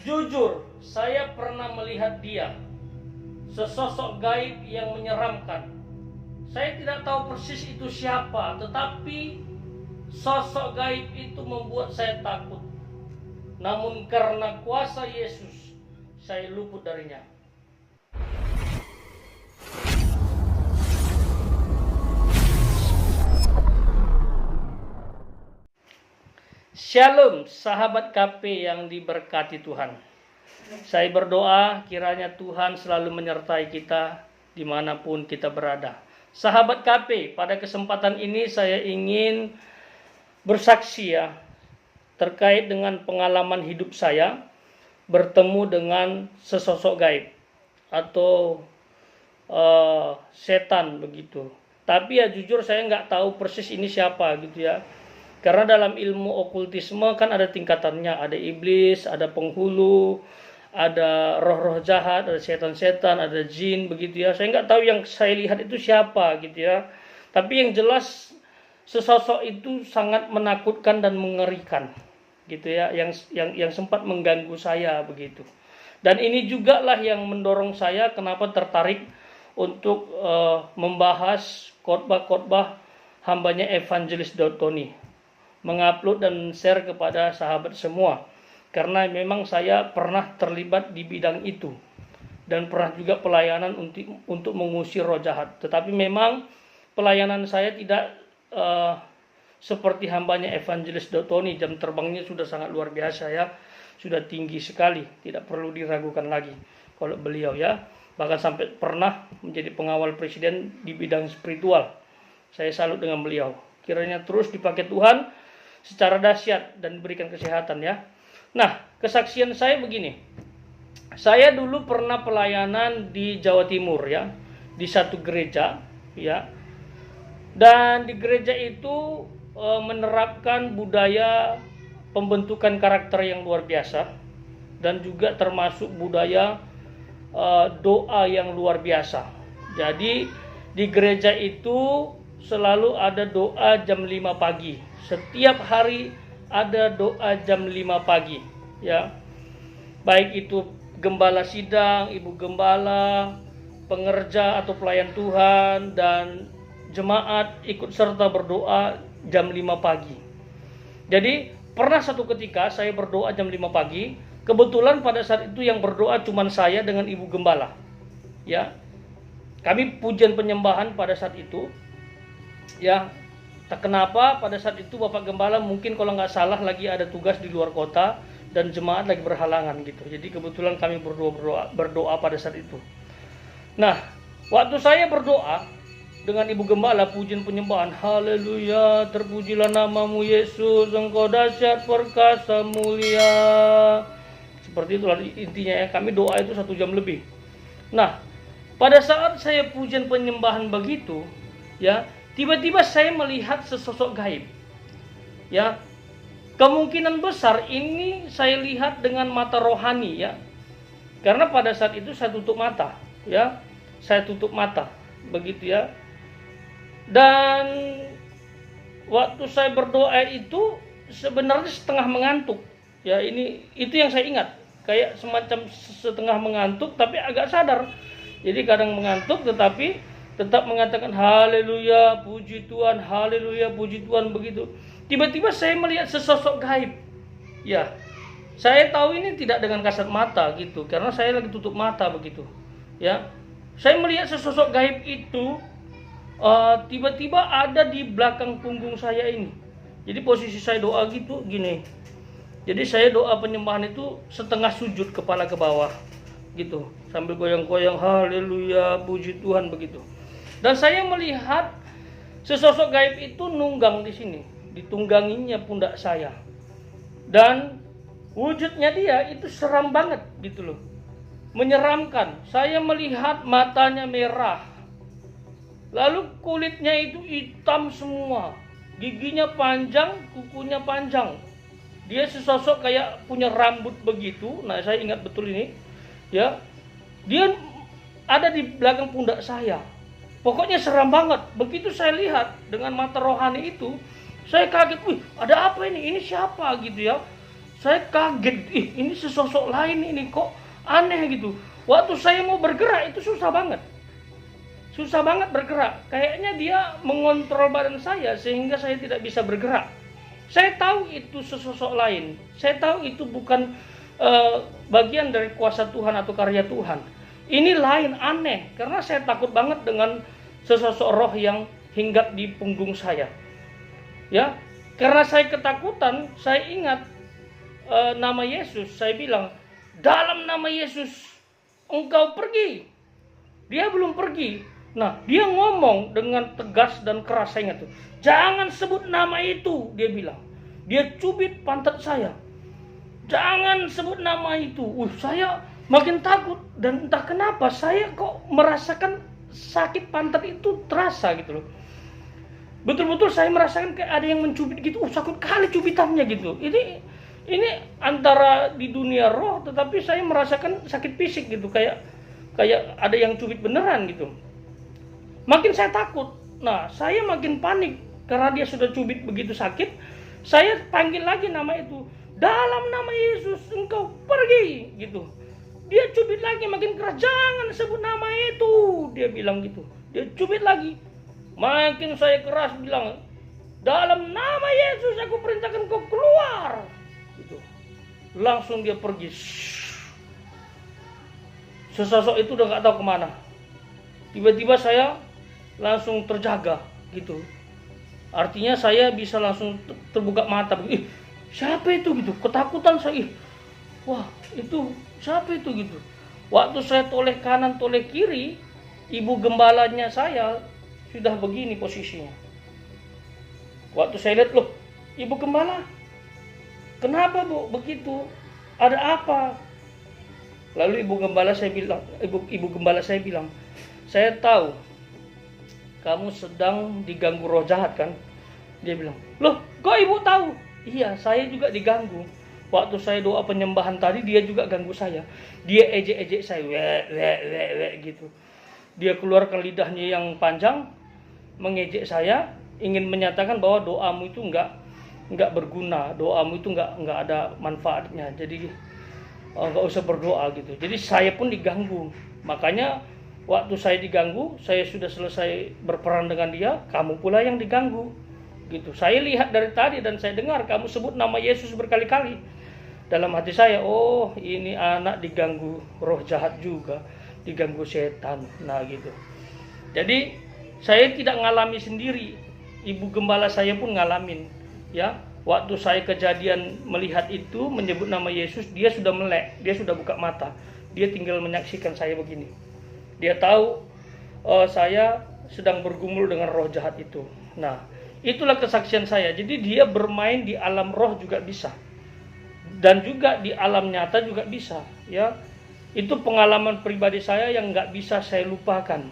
Jujur, saya pernah melihat dia, sesosok gaib yang menyeramkan. Saya tidak tahu persis itu siapa, tetapi sosok gaib itu membuat saya takut. Namun karena kuasa Yesus, saya luput darinya. Shalom, sahabat KP yang diberkati Tuhan. Saya berdoa kiranya Tuhan selalu menyertai kita dimanapun kita berada. Sahabat KP, pada kesempatan ini saya ingin bersaksi terkait dengan pengalaman hidup saya bertemu dengan sesosok gaib atau setan begitu. Tapi jujur saya nggak tahu persis ini siapa gitu ya. Karena dalam ilmu okultisme kan ada tingkatannya, ada iblis, ada penghulu, ada roh-roh jahat, ada setan-setan, ada jin begitu ya. Saya nggak tahu yang saya lihat itu siapa gitu ya. Tapi yang jelas sesosok itu sangat menakutkan dan mengerikan gitu ya, yang sempat mengganggu saya begitu. Dan ini juga lah yang mendorong saya kenapa tertarik untuk membahas khotbah-khotbah hambanya Evangelis Daud Tony, mengupload dan share kepada sahabat semua, karena memang saya pernah terlibat di bidang itu dan pernah juga pelayanan untuk mengusir roh jahat. Tetapi memang pelayanan saya tidak seperti hambanya Evangelis Daud Tony. Jam terbangnya sudah sangat luar biasa ya, sudah tinggi sekali, tidak perlu diragukan lagi kalau beliau ya, bahkan sampai pernah menjadi pengawal presiden di bidang spiritual. Saya salut dengan beliau, kiranya terus dipakai Tuhan secara dahsyat dan diberikan kesehatan ya. Nah, kesaksian saya begini. Saya dulu pernah pelayanan di Jawa Timur ya, di satu gereja ya. Dan di gereja itu menerapkan budaya pembentukan karakter yang luar biasa, dan juga termasuk budaya doa yang luar biasa. Jadi di gereja itu selalu ada doa jam 5 pagi. Setiap hari ada doa jam 5 pagi ya. Baik itu gembala sidang, ibu gembala, pengerja atau pelayan Tuhan, dan jemaat ikut serta berdoa jam 5 pagi. Jadi pernah satu ketika saya berdoa jam 5 pagi. Kebetulan pada saat itu yang berdoa cuma saya dengan ibu gembala ya. Kami pujian penyembahan pada saat itu ya. Tak kenapa pada saat itu Bapak Gembala mungkin kalau nggak salah lagi ada tugas di luar kota dan jemaat lagi berhalangan gitu. Jadi kebetulan kami berdoa pada saat itu. Nah, waktu saya berdoa dengan Ibu Gembala pujian penyembahan, haleluya, terpujilah namamu Yesus, engkau dahsyat, perkasa, mulia. Seperti itulah intinya ya, kami doa itu 1 jam lebih. Nah, pada saat saya pujian penyembahan begitu ya, tiba-tiba saya melihat sesosok gaib ya. Kemungkinan besar ini saya lihat dengan mata rohani ya, karena pada saat itu saya tutup mata ya, saya tutup mata begitu ya. Dan waktu saya berdoa itu sebenarnya setengah mengantuk ya. Itu yang saya ingat, kayak semacam setengah mengantuk tapi agak sadar. Jadi kadang mengantuk tetapi tetap mengatakan haleluya, puji Tuhan, haleluya, puji Tuhan begitu. Tiba-tiba saya melihat sesosok gaib. Ya, saya tahu ini tidak dengan kasat mata gitu, karena saya lagi tutup mata begitu. Ya, saya melihat sesosok gaib itu tiba-tiba ada di belakang punggung saya ini. Jadi posisi saya doa gitu gini. Jadi saya doa penyembahan itu setengah sujud, kepala ke bawah gitu, sambil goyang-goyang haleluya, puji Tuhan begitu. Dan saya melihat sesosok gaib itu nunggang di sini, ditungganginya pundak saya. Dan wujudnya dia itu seram banget gitu loh. Menyeramkan. Saya melihat matanya merah. Lalu kulitnya itu hitam semua. Giginya panjang, kukunya panjang. Dia sesosok kayak punya rambut begitu. Nah, saya ingat betul ini. Ya. Dia ada di belakang pundak saya. Pokoknya seram banget. Begitu saya lihat dengan mata rohani itu, saya kaget, wih, ada apa ini? Ini siapa gitu ya? Saya kaget, ini sesosok lain ini kok aneh gitu. Waktu saya mau bergerak itu susah banget bergerak. Kayaknya dia mengontrol badan saya sehingga saya tidak bisa bergerak. Saya tahu itu sesosok lain. Saya tahu itu bukan bagian dari kuasa Tuhan atau karya Tuhan. Ini lain, aneh, karena saya takut banget dengan sesosok roh yang hinggap di punggung saya. Ya, karena saya ketakutan, saya ingat nama Yesus. Saya bilang, dalam nama Yesus engkau pergi. Dia belum pergi. Nah, dia ngomong dengan tegas dan keras, saya ingat tuh. Jangan sebut nama itu, dia bilang. Dia cubit pantat saya. Jangan sebut nama itu. Saya makin takut dan entah kenapa saya kok merasakan sakit pantat itu terasa gitu loh. Betul-betul saya merasakan kayak ada yang mencubit gitu. Sakit kali cubitannya gitu. Ini antara di dunia roh, tetapi saya merasakan sakit fisik gitu, kayak ada yang cubit beneran gitu. Makin saya takut. Nah, saya makin panik karena dia sudah cubit begitu sakit. Saya panggil lagi nama itu. Dalam nama Yesus engkau pergi gitu. Dia cubit lagi makin keras. Jangan sebut nama itu, dia bilang gitu. Dia cubit lagi. Makin saya keras bilang, dalam nama Yesus aku perintahkan kau keluar gitu. Langsung dia pergi. Sesosok itu udah gak tahu kemana. Tiba-tiba saya langsung terjaga gitu. Artinya saya bisa langsung terbuka mata. Siapa itu gitu? Ketakutan saya. Wah, itu siapa itu gitu. Waktu saya toleh kanan, toleh kiri, ibu gembalanya saya sudah begini posisinya. Waktu saya lihat, loh, ibu gembala, kenapa bu begitu? Ada apa? Lalu ibu gembala saya bilang, saya tahu kamu sedang diganggu roh jahat kan? Dia bilang, loh, kok ibu tahu? Iya, saya juga diganggu. Waktu saya doa penyembahan tadi, dia juga ganggu saya. Dia ejek-ejek saya, gitu. Dia keluarkan lidahnya yang panjang, mengejek saya, ingin menyatakan bahwa doamu itu enggak berguna, doamu itu enggak ada manfaatnya. Jadi enggak usah berdoa gitu. Jadi saya pun diganggu. Makanya waktu saya diganggu, saya sudah selesai berperang dengan dia, kamu pula yang diganggu. Gitu. Saya lihat dari tadi dan saya dengar kamu sebut nama Yesus berkali-kali. Dalam hati saya, oh ini anak diganggu roh jahat juga, diganggu setan. Nah gitu. Jadi saya tidak ngalami sendiri, ibu gembala saya pun ngalamin. Ya, waktu saya kejadian melihat itu menyebut nama Yesus, dia sudah melek, dia sudah buka mata, dia tinggal menyaksikan saya begini. Dia tahu saya sedang bergumul dengan roh jahat itu. Nah, itulah kesaksian saya. Jadi dia bermain di alam roh juga bisa. Dan juga di alam nyata juga bisa. Ya, itu pengalaman pribadi saya yang nggak bisa saya lupakan.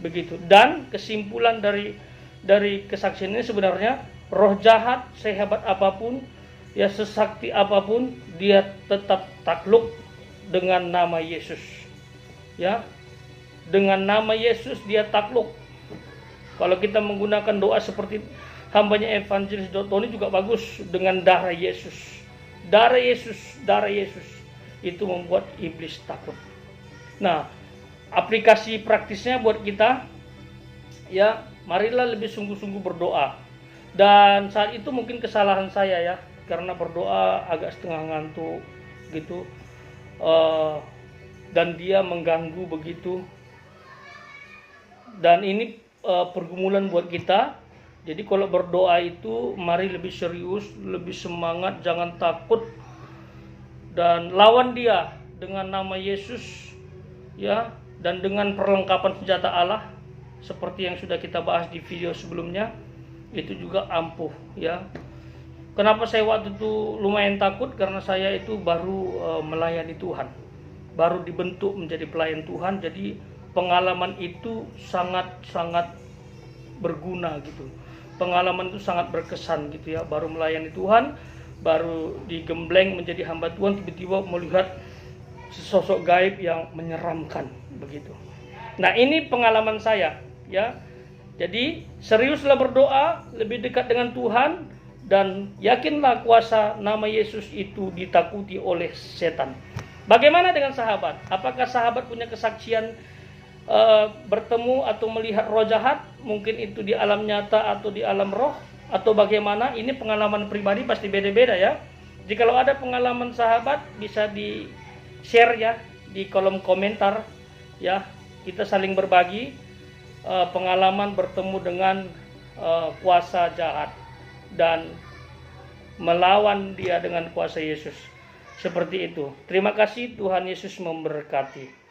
Begitu. Dan kesimpulan dari kesaksian ini sebenarnya, roh jahat sehebat apapun, ya sesakti apapun, dia tetap takluk dengan nama Yesus. Ya, dengan nama Yesus dia takluk. Kalau kita menggunakan doa seperti hambanya Evangelis Tony juga bagus, dengan darah Yesus. Darah Yesus, darah Yesus. Itu membuat iblis takut. Nah, aplikasi praktisnya buat kita, ya marilah lebih sungguh-sungguh berdoa. Dan saat itu mungkin kesalahan saya ya, karena berdoa agak setengah ngantuk gitu. Dan dia mengganggu begitu. Dan ini pergumulan buat kita. Jadi kalau berdoa itu mari lebih serius, lebih semangat, jangan takut, dan lawan dia dengan nama Yesus, ya, dan dengan perlengkapan senjata Allah seperti yang sudah kita bahas di video sebelumnya, itu juga ampuh, ya. Kenapa saya waktu itu lumayan takut? Karena saya itu baru melayani Tuhan, baru dibentuk menjadi pelayan Tuhan, jadi pengalaman itu sangat berguna gitu. Pengalaman itu sangat berkesan gitu ya. Baru melayani Tuhan, baru digembleng menjadi hamba Tuhan, tiba-tiba melihat sesosok gaib yang menyeramkan begitu. Nah, ini pengalaman saya ya. Jadi seriuslah berdoa, lebih dekat dengan Tuhan, dan yakinlah kuasa nama Yesus itu ditakuti oleh setan. Bagaimana dengan sahabat? Apakah sahabat punya kesaksian bertemu atau melihat roh jahat? Mungkin itu di alam nyata atau di alam roh, atau bagaimana? Ini pengalaman pribadi pasti beda-beda ya. Jikalau ada pengalaman sahabat, bisa di share ya di kolom komentar ya. Kita saling berbagi pengalaman bertemu dengan kuasa jahat dan melawan dia dengan kuasa Yesus. Seperti itu. Terima kasih, Tuhan Yesus memberkati.